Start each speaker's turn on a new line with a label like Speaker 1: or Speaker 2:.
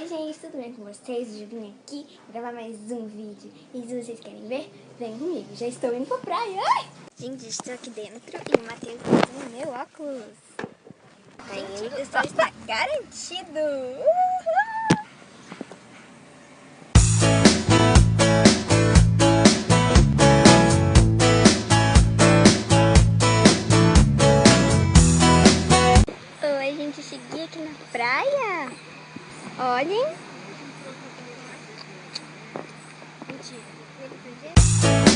Speaker 1: Oi gente, tudo bem com vocês? Hoje eu vim aqui gravar mais um vídeo. E se vocês querem ver, vem comigo. Já estou indo pra praia. Ai! Gente, estou aqui dentro e o Matheus tem meu óculos. Gente, o pessoal está garantido. Oi, gente, cheguei aqui na praia. Olhem. Mentira.